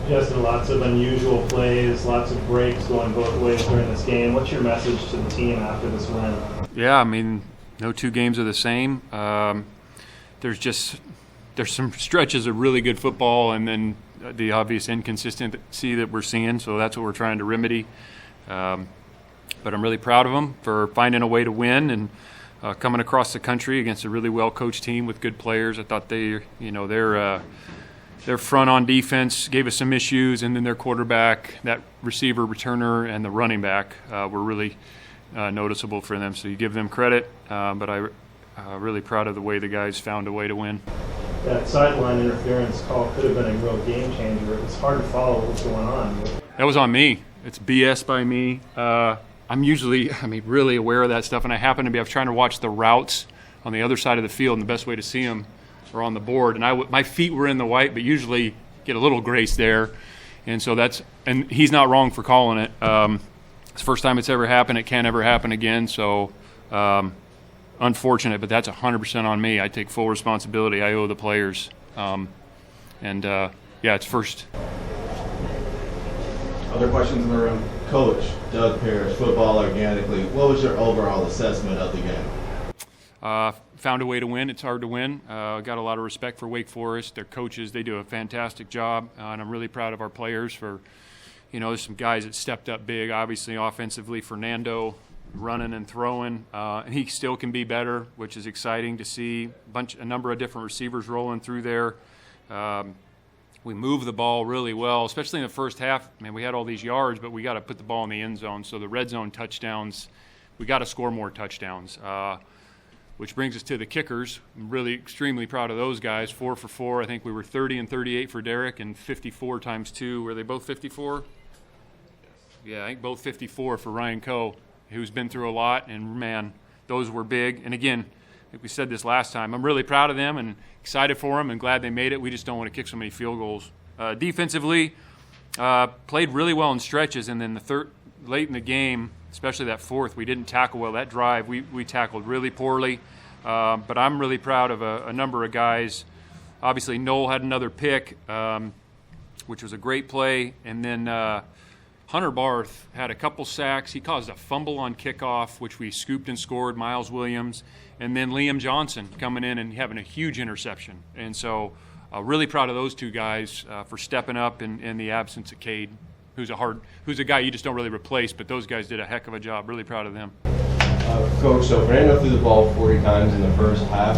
suggested lots of unusual plays, lots of breaks going both ways during this game. What's your message to the team after this win? Yeah, I mean, no two games are the same. There's some stretches of really good football, and then the obvious inconsistency that we're seeing. So that's what we're trying to remedy. But I'm really proud of them for finding a way to win and coming across the country against a really well-coached team with good players. I thought their front on defense gave us some issues, and then their quarterback, that receiver, returner, and the running back were really noticeable for them. So you give them credit, but I'm really proud of the way the guys found a way to win. That sideline interference call could have been a real game changer. It was hard to follow what was going on. That was on me. It's BS by me. I'm usually, really aware of that stuff, and I was trying to watch the routes on the other side of the field, and the best way to see them are on the board. And my feet were in the white, but usually get a little grace there. And so and he's not wrong for calling it. It's the first time it's ever happened. It can't ever happen again. So unfortunate, but that's 100% on me. I take full responsibility. I owe the players. It's first. Other questions in the room? Coach Doug Parrish, football organically. What was your overall assessment of the game? Found a way to win. It's hard to win. Got a lot of respect for Wake Forest. Their coaches, they do a fantastic job, and I'm really proud of our players for, there's some guys that stepped up big, obviously offensively. Fernando running and throwing, and he still can be better, which is exciting to see. A number of different receivers rolling through there. We moved the ball really well, especially in the first half. We had all these yards, but we got to put the ball in the end zone. So the red zone touchdowns, we got to score more touchdowns, which brings us to the kickers. I'm really extremely proud of those guys. 4 for 4. I think we were 30 and 38 for Derek, and 54 times 2. Were they both 54? Yeah, I think both 54 for Ryan Coe, who's been through a lot, and man, those were big. And again, I think we said this last time, I'm really proud of them and excited for them and glad they made it. We just don't want to kick so many field goals. Defensively, played really well in stretches, and then late in the game, especially that fourth, we didn't tackle well. That drive, we tackled really poorly. But I'm really proud of a number of guys. Obviously, Noel had another pick, which was a great play, and then Hunter Barth had a couple sacks. He caused a fumble on kickoff, which we scooped and scored, Miles Williams. And then Liam Johnson coming in and having a huge interception. And so really proud of those two guys for stepping up in the absence of Cade, who's a guy you just don't really replace, but those guys did a heck of a job. Really proud of them. Coach, so Fernando threw the ball 40 times in the first half.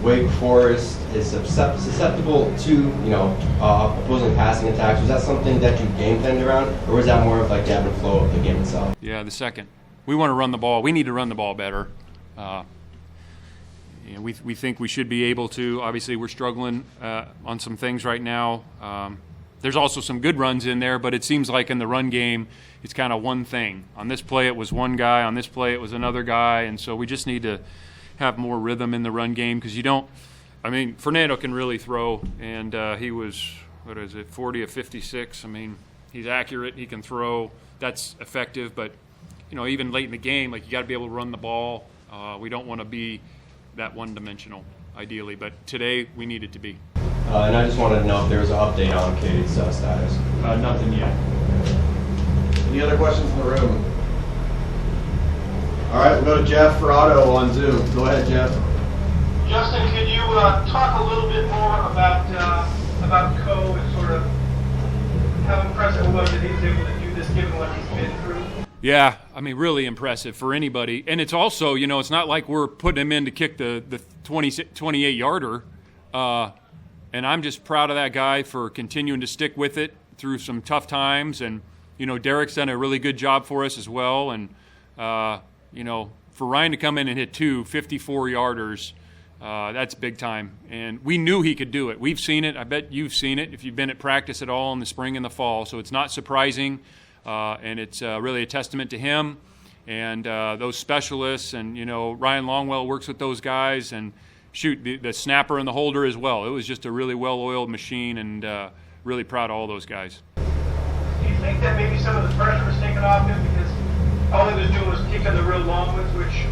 Wake Forest is susceptible to, opposing passing attacks. Was that something that you game planned around, or was that more of like the ebb and flow of the game itself? Yeah, the second. We want to run the ball. We need to run the ball better. We think we should be able to. Obviously, we're struggling on some things right now. There's also some good runs in there, but it seems like in the run game, it's kind of one thing. On this play, it was one guy. On this play, it was another guy. And so we just need to have more rhythm in the run game because Fernando can really throw, and he was, 40 of 56. He's accurate. He can throw. That's effective. But, even late in the game, you got to be able to run the ball. We don't want to be that one-dimensional, ideally. But today, we need it to be. And I just wanted to know if there was an update on Cade's status. Nothing yet. Any other questions in the room? All right, we'll go to Jeff Ferrato on Zoom. Go ahead, Jeff. Justin, could you talk a little bit more about Coe and sort of how impressive it was that he was able to do this given what he's been through? Yeah, really impressive for anybody. And it's also, it's not like we're putting him in to kick the 28-yarder. And I'm just proud of that guy for continuing to stick with it through some tough times. And, Derek's done a really good job for us as well. And, for Ryan to come in and hit 2 54-yarders, that's big time. And we knew he could do it. We've seen it. I bet you've seen it if you've been at practice at all in the spring and the fall. So it's not surprising. And it's really a testament to him and those specialists. And, Ryan Longwell works with those guys. And, the snapper and the holder as well. It was just a really well-oiled machine, and really proud of all those guys. Do you think that maybe some of the pressure was taken off him because all he was doing was kicking the real long ones, which,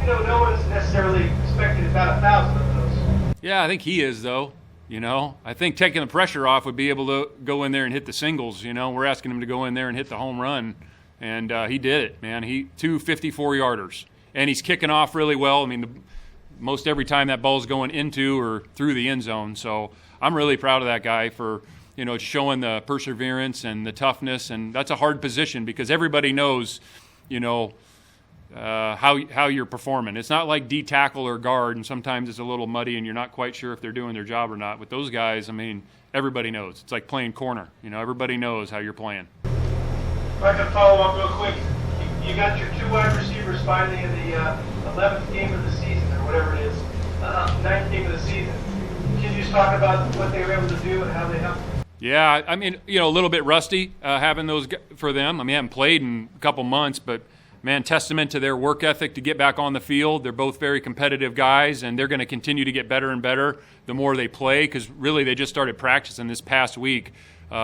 no one's necessarily expecting about 1,000 of those? Yeah, I think he is, though. You know, I think taking the pressure off would be able to go in there and hit the singles. You know, we're asking him to go in there and hit the home run, and he did it, man. Two 54-yarders, and he's kicking off really well. I mean, most every time that ball's going into or through the end zone. So I'm really proud of that guy for, you know, showing the perseverance and the toughness, and that's a hard position because everybody knows, you know, how you're performing. It's not like D tackle or guard, and sometimes it's a little muddy and you're not quite sure if they're doing their job or not. With those guys, I mean, everybody knows. It's like playing corner. You know, everybody knows how you're playing. If I can follow up real quick, you got your 2 wide receivers finally in the 11th game of the season, or whatever it is, 9th game of the season. Can you just talk about what they were able to do and how they helped? Yeah, I mean, you know, a little bit rusty having those for them. I mean, I haven't played in a couple months, but man, testament to their work ethic to get back on the field. They're both very competitive guys, and they're going to continue to get better and better the more they play because really they just started practicing this past week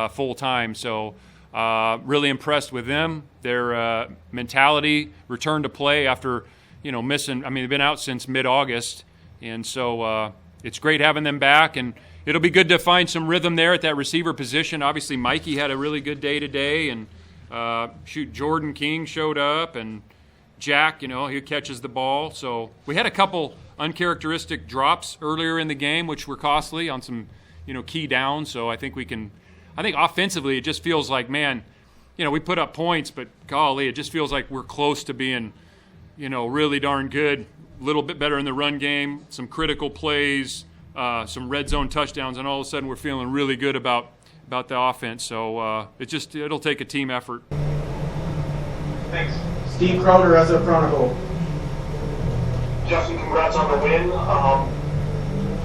full time. So really impressed with them. Their mentality, return to play after, you know, missing. I mean, they've been out since mid-August, and so it's great having them back. And it'll be good to find some rhythm there at that receiver position. Obviously, Mikey had a really good day today, and Jordan King showed up, and Jack, you know, he catches the ball. So we had a couple uncharacteristic drops earlier in the game, which were costly on some, you know, key downs. So I think offensively it just feels like, man, you know, we put up points, but golly, it just feels like we're close to being, you know, really darn good. A little bit better in the run game, some critical plays, some red zone touchdowns, and all of a sudden we're feeling really good about the offense. So it'll take a team effort. Thanks. Steve Crowder, SF Chronicle. Justin, congrats on the win.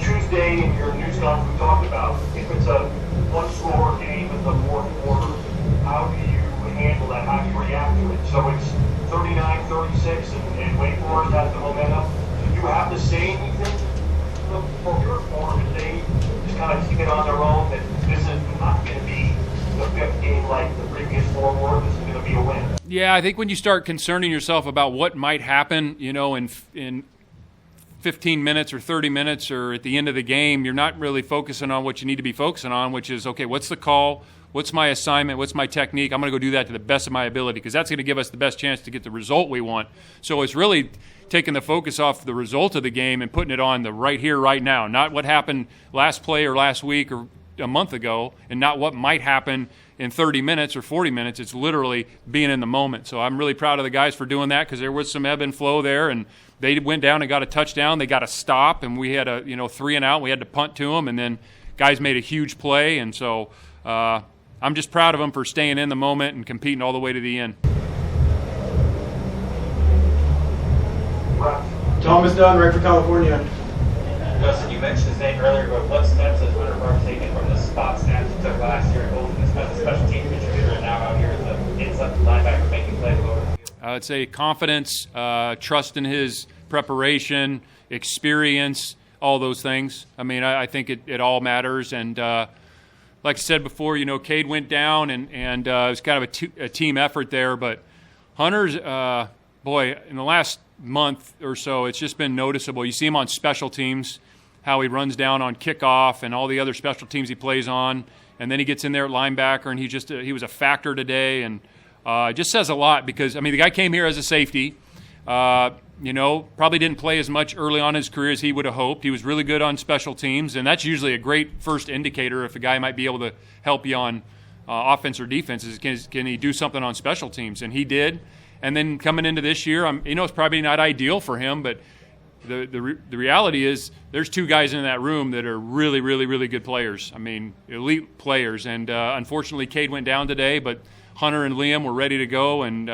Tuesday in your news conference we talked about if it's a one-score game in the fourth quarter, how do you handle that? How do you react to it? So it's 39-36 and Wake Forest has the momentum. Do you have to say anything for your form if they just kind of keep it on their own that this is not going to be the 5th game like the previous 4 were, this is going to be a win? Yeah, I think when you start concerning yourself about what might happen, you know, in 15 minutes or 30 minutes or at the end of the game, you're not really focusing on what you need to be focusing on, which is, okay, what's the call? What's my assignment? What's my technique? I'm going to go do that to the best of my ability because that's going to give us the best chance to get the result we want. So it's really taking the focus off the result of the game and putting it on the right here, right now, not what happened last play or last week or a month ago, and not what might happen in 30 minutes or 40 minutes. It's literally being in the moment. So I'm really proud of the guys for doing that because there was some ebb and flow there, and they went down and got a touchdown. They got a stop, and we had a 3 and out. We had to punt to them, and then guys made a huge play. And so I'm just proud of them for staying in the moment and competing all the way to the end. Thomas Dunn, right for California. Justin, you mentioned his name earlier, but what steps has Hunter Barnes taken from the spot snaps he took last year, both as a special team contributor and now out here as an inside linebacker making plays over the field? I would say confidence, trust in his preparation, experience, all those things. I mean, I think it all matters. And like I said before, you know, Cade went down, and it was kind of a team effort there. But Hunter's, boy, in the last month or so, it's just been noticeable. You see him on special teams, how he runs down on kickoff and all the other special teams he plays on, and then he gets in there at linebacker, and he was a factor today, and it just says a lot because, I mean, the guy came here as a safety, you know, probably didn't play as much early on in his career as he would have hoped. He was really good on special teams, and that's usually a great first indicator if a guy might be able to help you on offense or defense is can he do something on special teams, and he did. And then coming into this year, you know, it's probably not ideal for him, but the reality is there's 2 guys in that room that are really, really, really good players. I mean, elite players. And unfortunately, Cade went down today, but Hunter and Liam were ready to go, and,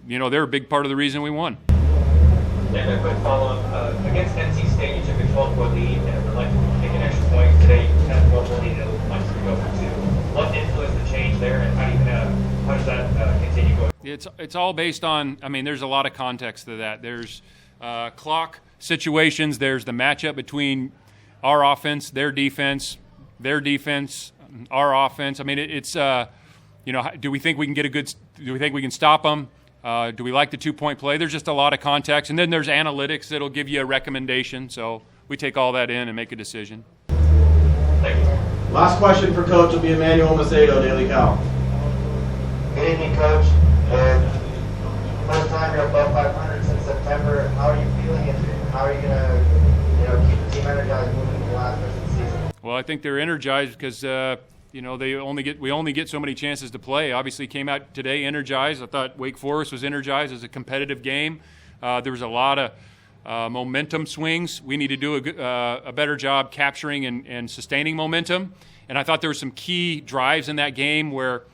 you know, they're a big part of the reason we won. And a quick follow-up. Against NC State, you took a 12-point lead and would like to take an extra point. Today, you had a 12-point lead and it looks like you go for 2. What influenced the change there, and how does that continue going? It's all based on, I mean, there's a lot of context to that. There's clock situations. There's the matchup between our offense, their defense, our offense. I mean, it's you know, do we think we can stop them? Do we like the 2-point play? There's just a lot of context. And then there's analytics that'll give you a recommendation. So we take all that in and make a decision. Last question for Coach will be Emmanuel Macedo, Daily Cal. Good evening, Coach. First time you're above 500 since September. How are you feeling, and how are you going to keep the team energized moving into the last rest of the season? Well, I think they're energized because we only get so many chances to play. Obviously, came out today energized. I thought Wake Forest was energized as a competitive game. There was a lot of momentum swings. We need to do a better job capturing and sustaining momentum. And I thought there were some key drives in that game where,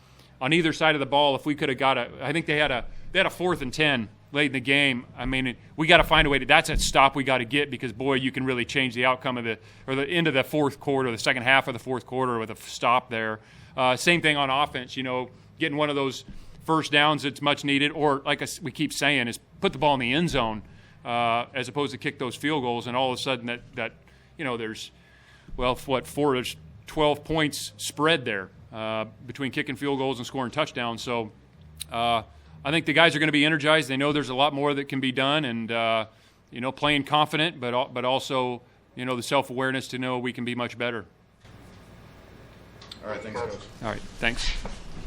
on either side of the ball, if we could have got I think they had a 4th and 10 late in the game. I mean, we got to find a way that's a stop we got to get, because boy, you can really change the outcome of the end of the fourth quarter, the second half of the fourth quarter with a stop there. Same thing on offense. Getting one of those first downs that's much needed, or like we keep saying, is put the ball in the end zone as opposed to kick those field goals. And all of a sudden that there's 12 points spread there between kicking field goals and scoring touchdowns. So I think the guys are going to be energized. They know there's a lot more that can be done, and playing confident, but also the self-awareness to know we can be much better. All right, thanks, Coach. All right, thanks.